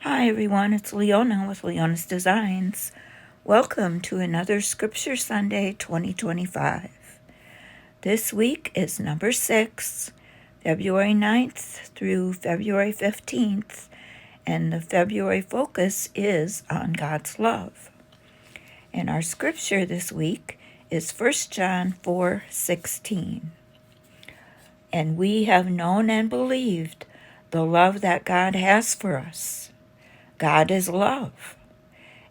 Hi everyone, it's Leona with Leona's Designs. Welcome to another Scripture Sunday 2025. This week is number 6, February 9th through February 15th, and the February focus is on God's love. And our scripture this week is 1 John 4:16. And we have known and believed the love that God has for us. God is love,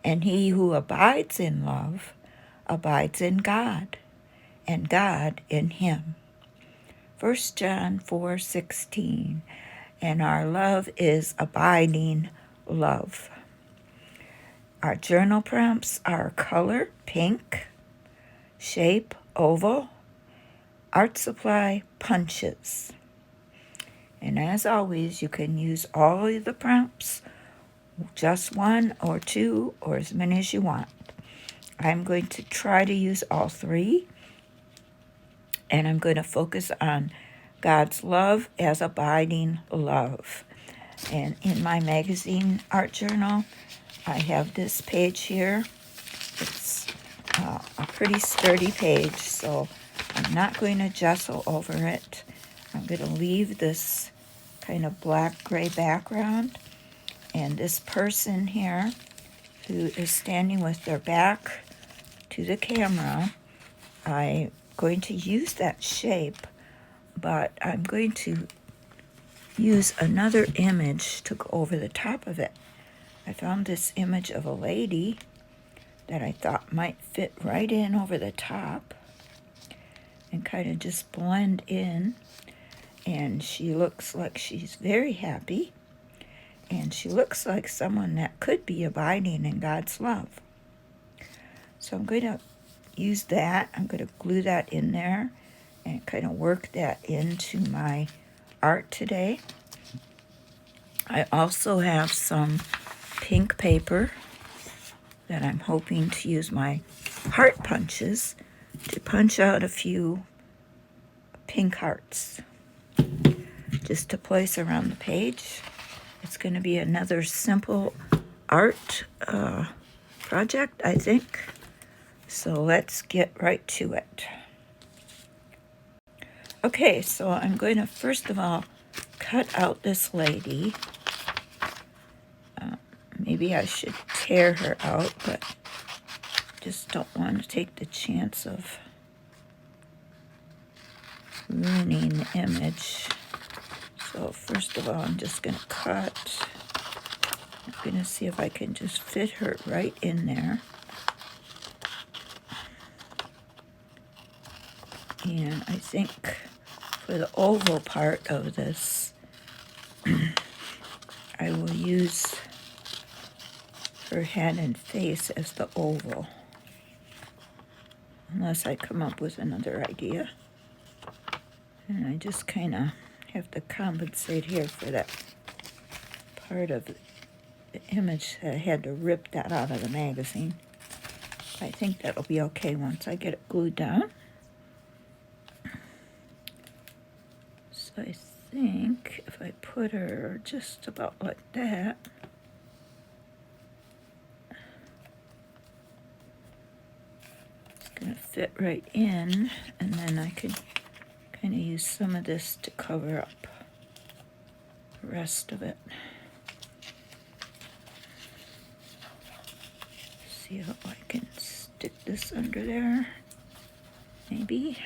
and he who abides in love abides in God, and God in him. 1 John 4:16, and our love is abiding love. Our journal prompts are color, pink, shape, oval, art supply, punches. And as always, you can use all of the prompts, just one or two or as many as you want. I'm going to try to use all three, and I'm going to focus on God's love as abiding love. And in my magazine art journal, I have this page here. It's a pretty sturdy page, so I'm not going to gesso over it. I'm going to leave this kind of black-gray background. And this person here who is standing with their back to the camera, I'm going to use that shape, but I'm going to use another image to go over the top of it. I found this image of a lady that I thought might fit right in over the top and kind of just blend in. And she looks like she's very happy. And she looks like someone that could be abiding in God's love. So I'm going to use that. I'm going to glue that in there and kind of work that into my art today. I also have some pink paper that I'm hoping to use my heart punches to punch out a few pink hearts just to place around the page. It's going to be another simple art project, I think. So let's get right to it. Okay, so I'm going to first of all cut out this lady. Maybe I should tear her out, but just don't want to take the chance of ruining the image. So first of all, I'm just going to cut. I'm going to see if I can just fit her right in there. And I think for the oval part of this, I will use her head and face as the oval, unless I come up with another idea. And I just kind of have to compensate here for that part of the image that I had to rip that out of the magazine. I think that'll be okay once I get it glued down. So I think if I put her just about like that, it's going to fit right in, and then I could kind of use some of this to cover up the rest of it. See how I can stick this under there, maybe.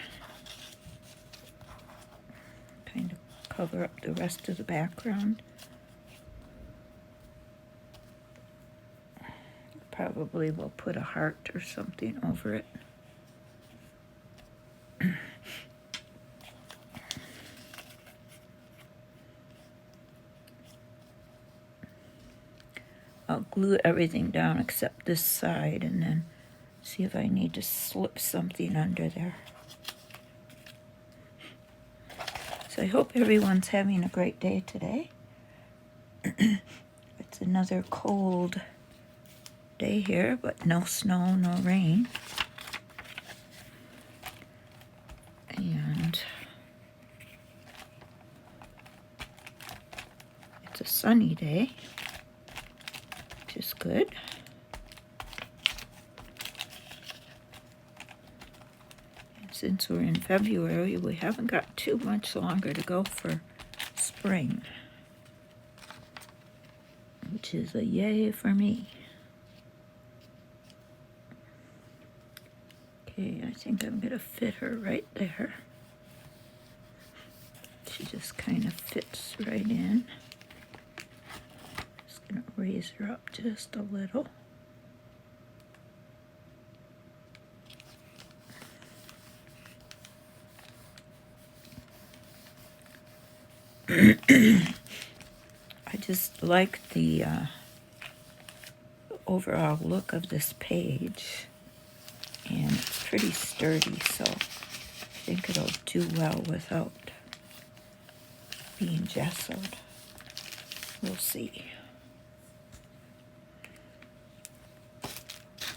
Kind of cover up the rest of the background. Probably will put a heart or something over it. I'll glue everything down except this side and then see if I need to slip something under there. So I hope everyone's having a great day today. It's another cold day here, but no snow, no rain. And it's a sunny day. which is good. And since we're in February, we haven't got too much longer to go for spring, which is a yay for me. Okay, I think I'm going to fit her right there. She just kind of fits right in. Just going to raise her up just a little. I just like the overall look of this page, and it's pretty sturdy, so I think it'll do well without being gessoed. We'll see.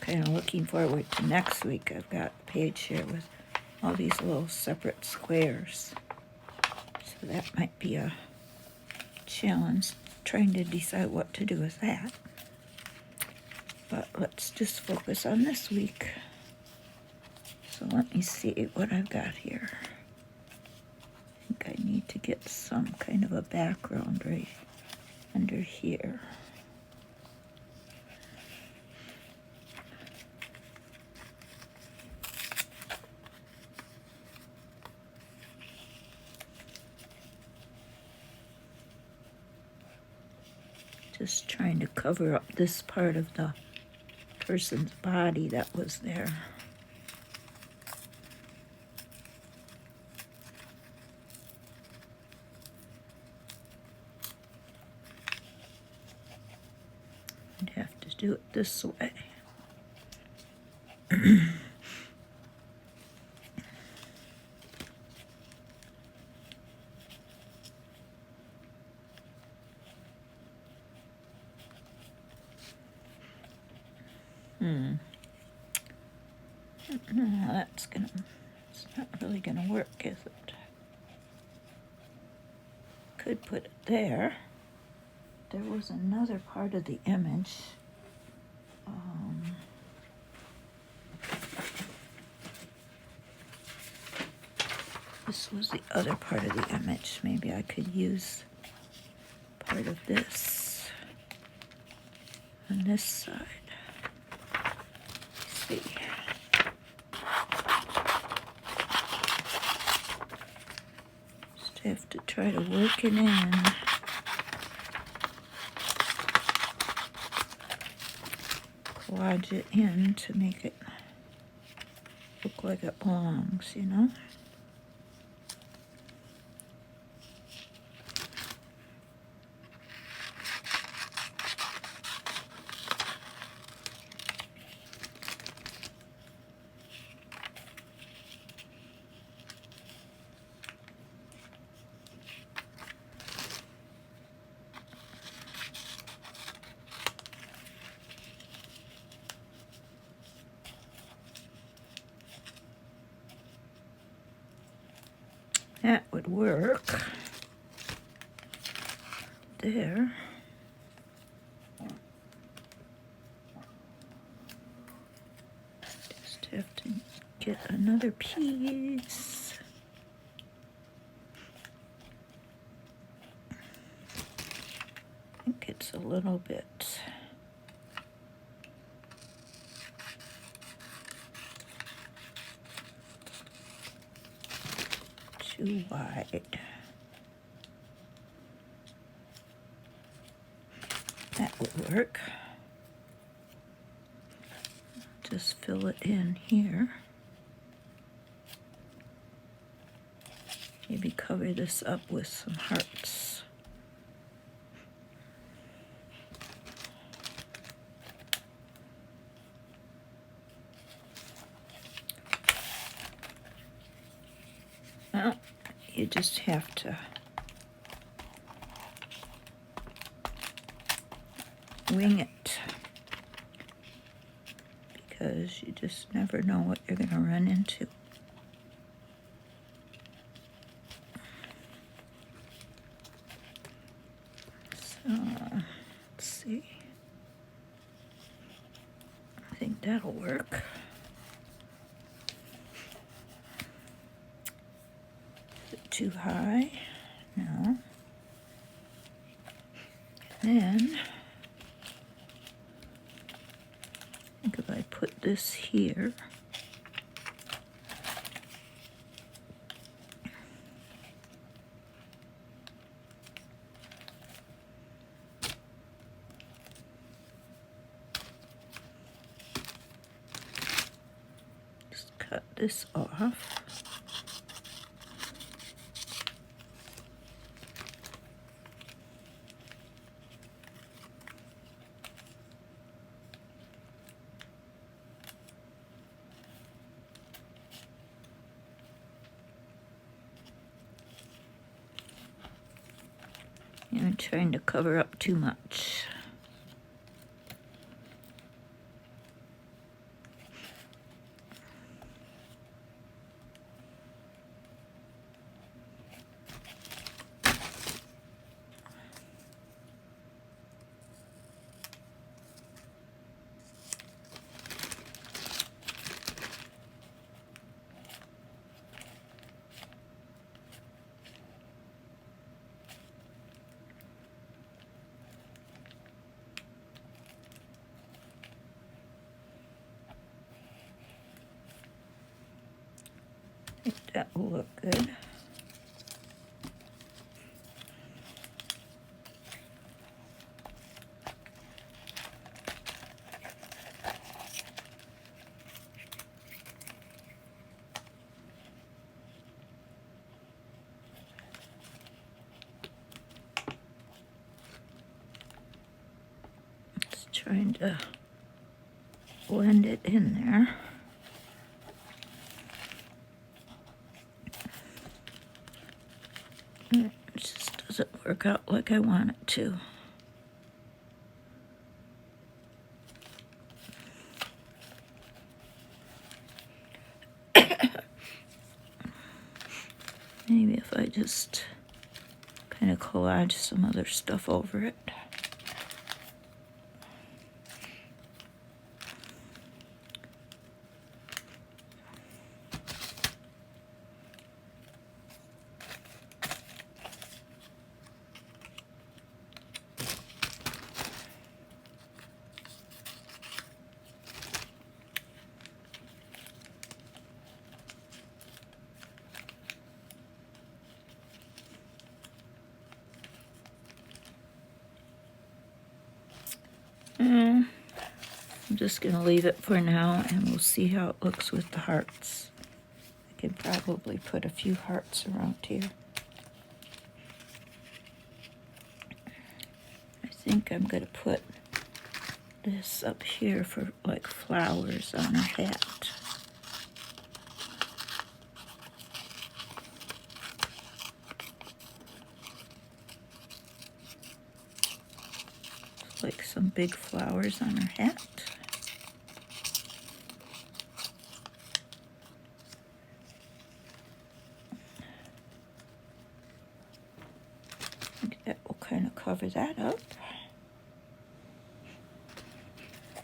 Kind of looking forward to next week. I've got a page here with all these little separate squares, so that might be a challenge, trying to decide what to do with that. But let's just focus on this week. So let me see what I've got here. I think I need to get some kind of a background right under here. Just trying to cover up this part of the person's body that was there. I'd have to do it this way. No, it's not really gonna work, is it? Could put it there. There was another part of the image. This was the other part of the image. Maybe I could use part of this on this side. Let's see. Just have to try to work it in. Collage it in to make it look like it belongs, you know? That would work. There. Just have to get another piece. I think it's a little bit too wide. That would work. Just fill it in here. Maybe cover this up with some hearts. Well, you just have to wing it, because you just never know what you're going to run into. So, let's see. That'll work. Is it too high? No. Then, I think if I put this here, just cut this off. I'm trying to cover up too much. I think that will look good. Just trying to blend it in there. It just doesn't work out like I want it to. Maybe if I just kind of collage some other stuff over it. I'm just going to leave it for now, and we'll see how it looks with the hearts. I can probably put a few hearts around here. I think I'm going to put this up here for like flowers on her hat. Like some big flowers on her hat. I think that will kind of cover that up.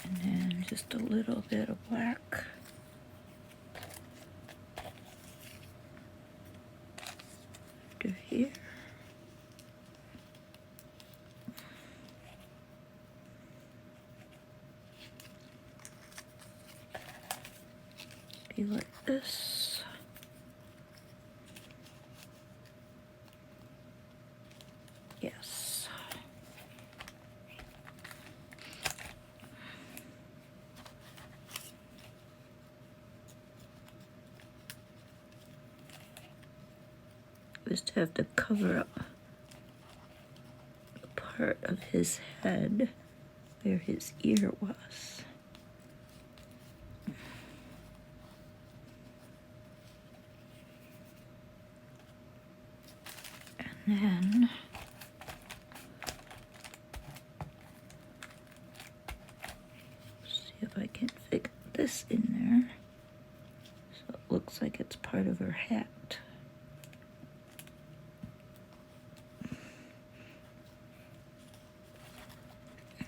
And then just a little bit of black. Under here. Be like this. Yes. Just have to cover up the part of his head where his ear was. And then see if I can fit this in there so it looks like it's part of her hat.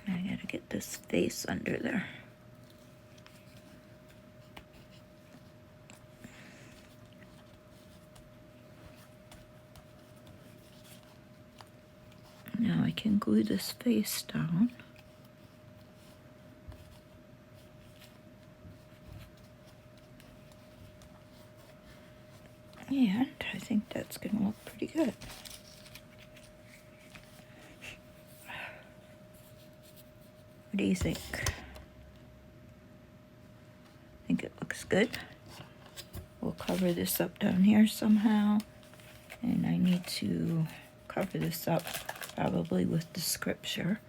I gotta get this face under there. glue this face down. And I think that's going to look pretty good. What do you think? Think it looks good? We'll cover this up down here somehow. And I need to cover this up probably with the scripture.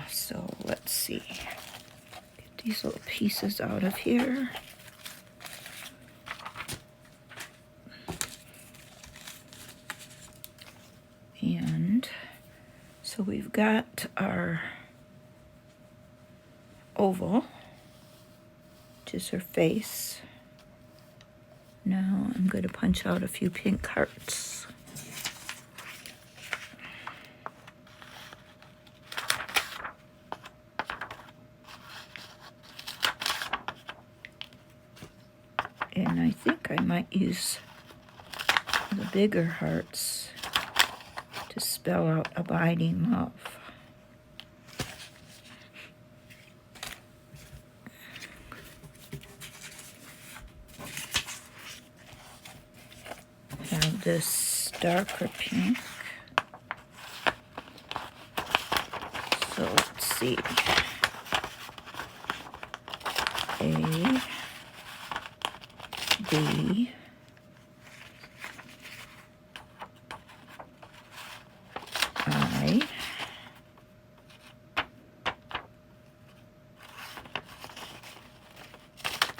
So let's see. Get these little pieces out of here. And so we've got our oval, which is her face. Now I'm going to punch out a few pink hearts. And I think I might use the bigger hearts to spell out abiding love. Have this darker pink. So let's see. A, B, I,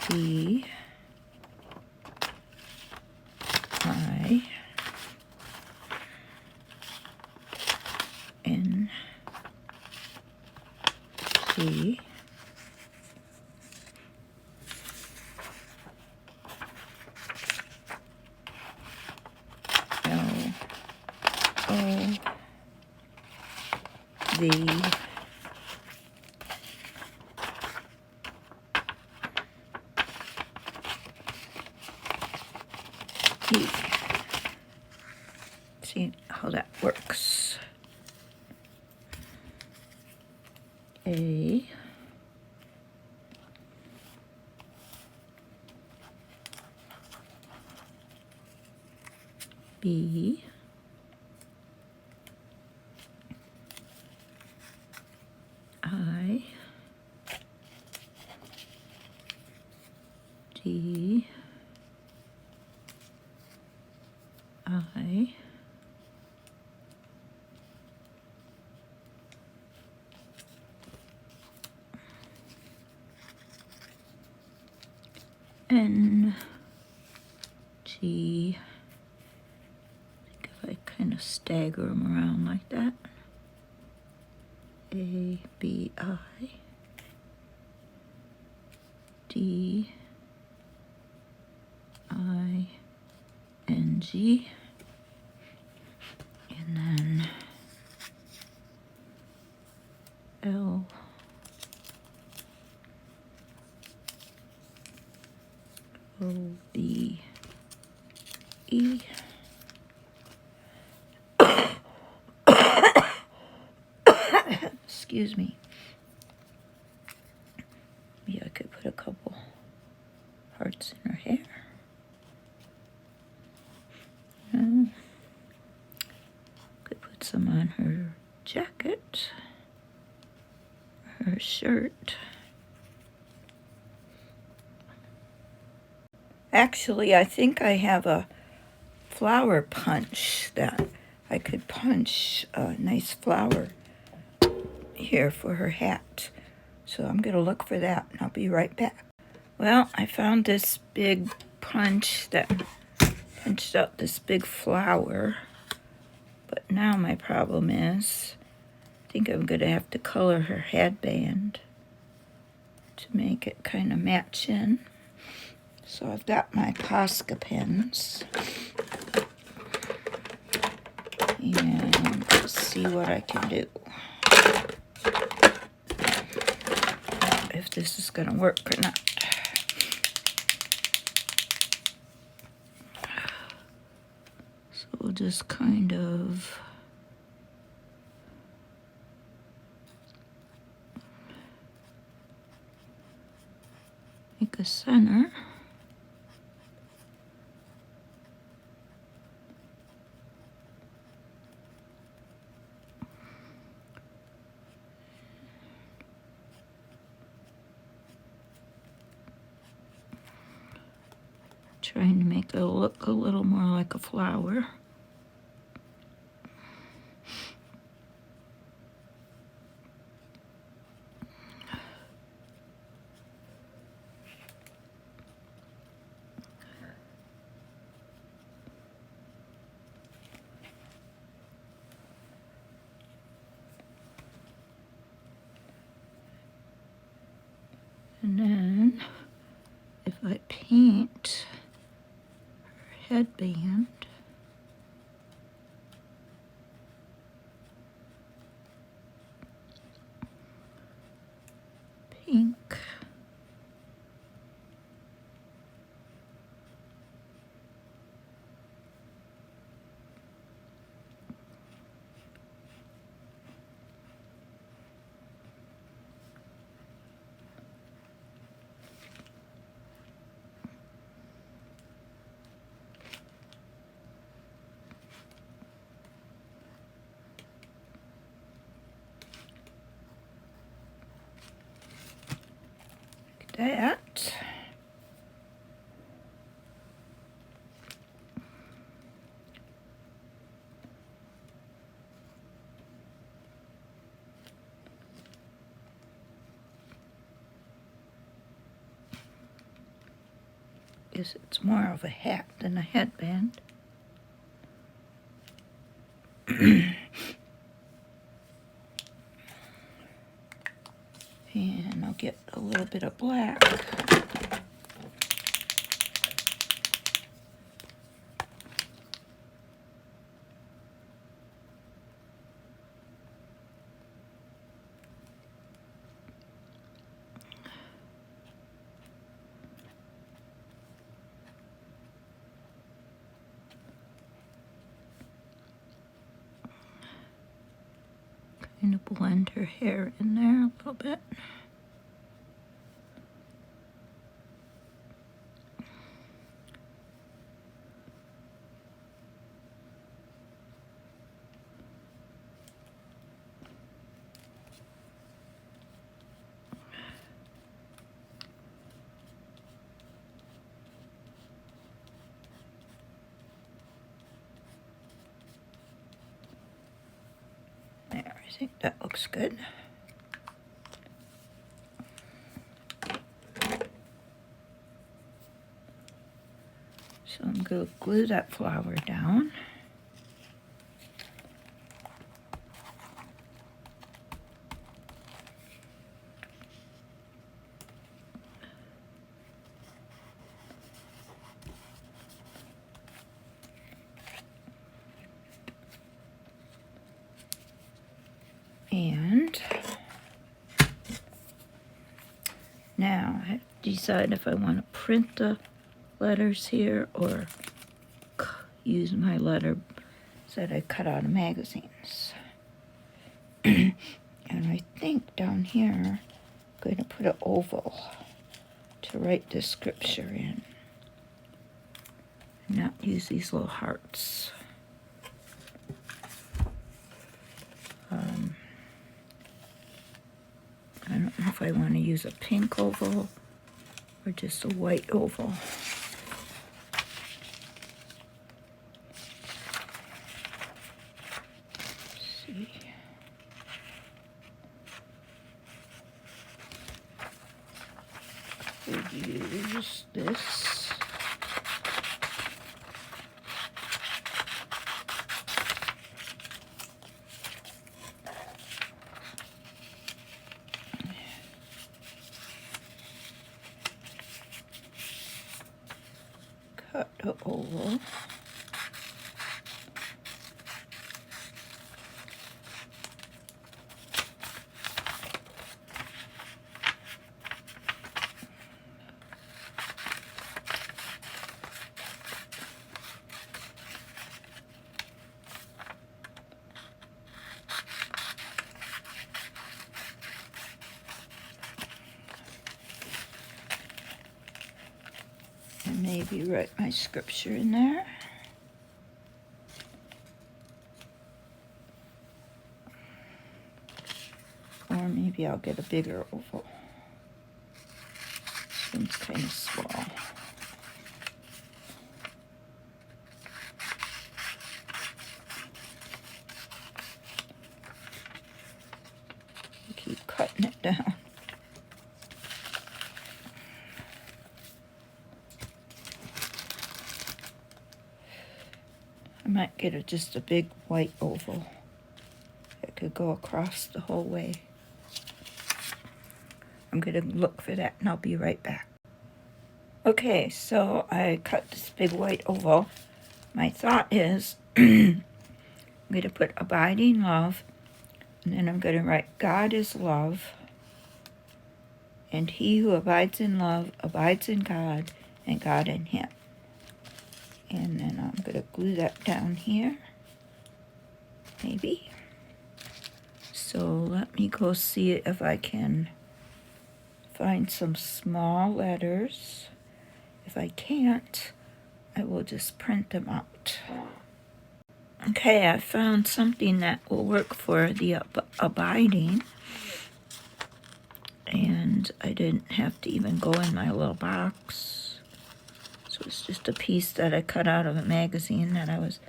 B, I, N, G, L, O, V, E. See how that works. A, B, I, D, I, N, G. I think if I kind of stagger them around like that. A, B, I, D, I, N, G, and then L, O, B, E, excuse me. Maybe I could put a couple hearts in her hair. Could put some on her jacket, her shirt. Actually, I think I have a flower punch that I could punch a nice flower here for her hat. So I'm going to look for that, and I'll be right back. Well, I found this big punch that punched out this big flower. But now my problem is, I think I'm going to have to color her headband to make it kind of match in. So I've got my Posca pens. And let's see what I can do. If this is going to work or not. So we'll just kind of make a center. Trying to make it look a little more like a flower. And then if I paint her headband, pink, like that. Guess it's more of a hat than a headband. And I'll get a little bit of black. Kind of blend her hair in there a little bit. There, I think that looks good. So I'm going to glue that flower down. And now I have to decide if I want to print the letters here or use my letters that I cut out of magazines. And I think down here I'm going to put an oval to write the scripture in. And not use these little hearts. I don't know if I want to use a pink oval or just a white oval. Let's see. We'll use this. Cut the oval. maybe write my scripture in there. Or maybe I'll get a bigger oval. Seems kind of small. Keep cutting it down. I might get just a big white oval that could go across the whole way. I'm going to look for that and I'll be right back. Okay, so I cut this big white oval. My thought is I'm going to put abiding love, and then I'm going to write God is love, and he who abides in love abides in God, and God in him. And then I'm going to glue that down here, maybe. So let me go see if I can find some small letters. If I can't, I will just print them out. Okay, I found something that will work for the abiding. And I didn't have to even go in my little box. So it's just a piece that I cut out of a magazine that I was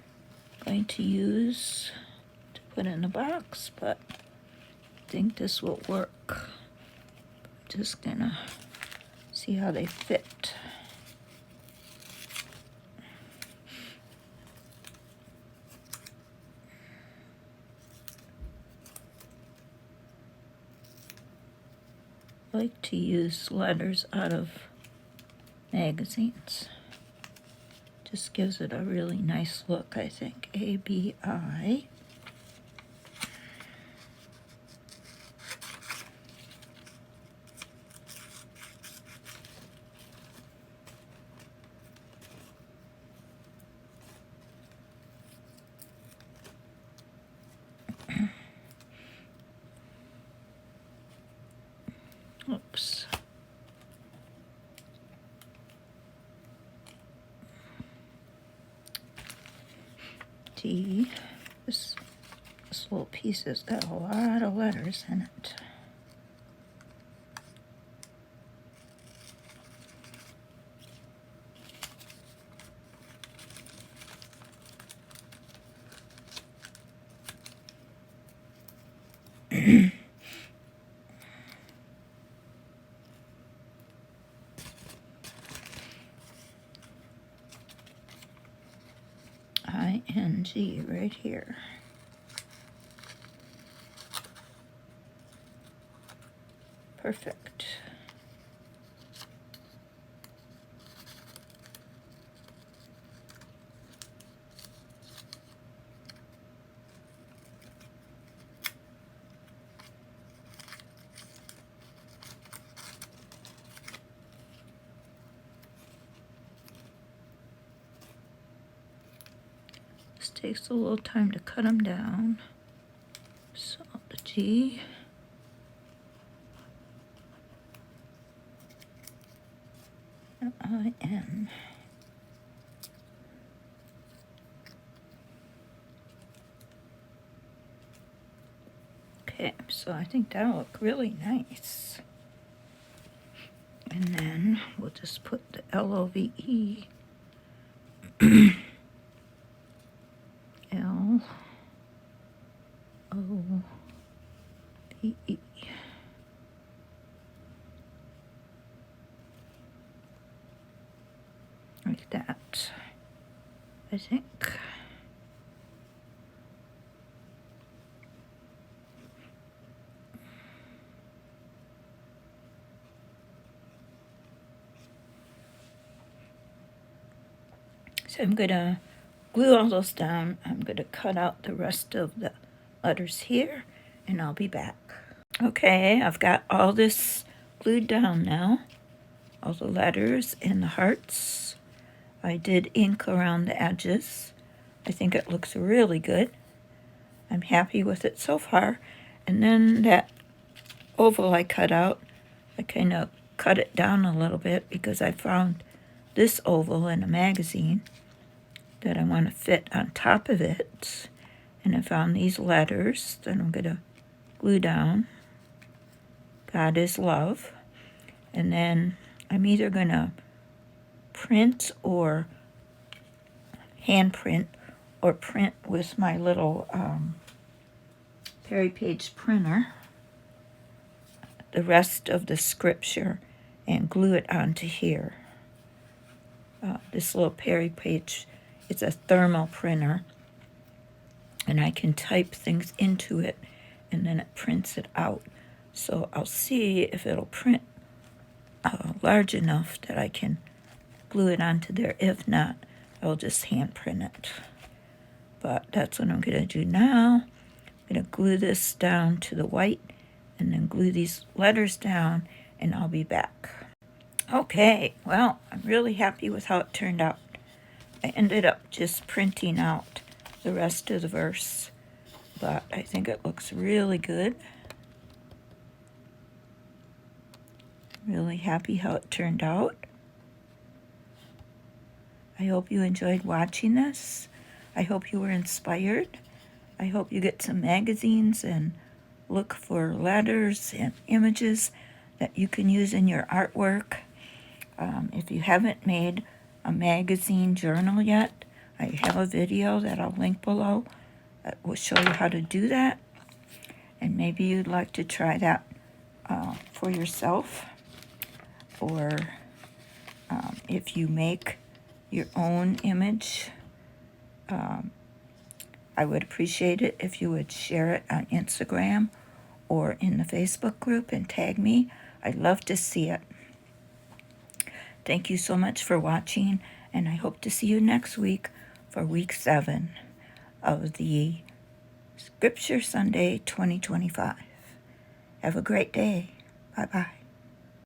going to use to put in the box, but I think this will work. I'm just gonna see how they fit. I like to use letters out of magazines. Just gives it a really nice look, I think. A-B-I. Oops. D. This little piece has got a lot of letters in it. I-N-G right here. Perfect. This takes a little time to cut them down. So the G. I-N. Okay, so I think that'll look really nice. And then we'll just put the L-O-V-E. L-O-V-E. Like that, I think. So I'm gonna glue all those down. I'm gonna cut out the rest of the letters here, and I'll be back. Okay, I've got all this glued down now. All the letters and the hearts. I did ink around the edges. I think it looks really good. I'm happy with it so far. And then that oval I cut out, I kind of cut it down a little bit because I found this oval in a magazine that I want to fit on top of it. And I found these letters that I'm going to glue down. God is love. And then I'm either going to print or hand print or print with my little Peri-Page printer the rest of the scripture and glue it onto here. This little Peri-Page, it's a thermal printer, and I can type things into it and then it prints it out. So I'll see if it'll print large enough that I can glue it onto there. If not, I'll just hand print it. But that's what I'm going to do now. I'm going to glue this down to the white and then glue these letters down, and I'll be back. Okay, well, I'm really happy with how it turned out. I ended up just printing out the rest of the verse, but I think it looks really good. Really happy how it turned out. I hope you enjoyed watching this. I hope you were inspired. I hope you get some magazines and look for letters and images that you can use in your artwork. If you haven't made a magazine journal yet, I have a video that I'll link below that will show you how to do that. And maybe you'd like to try that for yourself. Or if you make your own image, I would appreciate it if you would share it on Instagram or in the Facebook group and tag me. I'd love to see it. Thank you so much for watching, and I hope to see you next week for week 7 of the Scripture Sunday 2025. Have a great day. Bye-bye.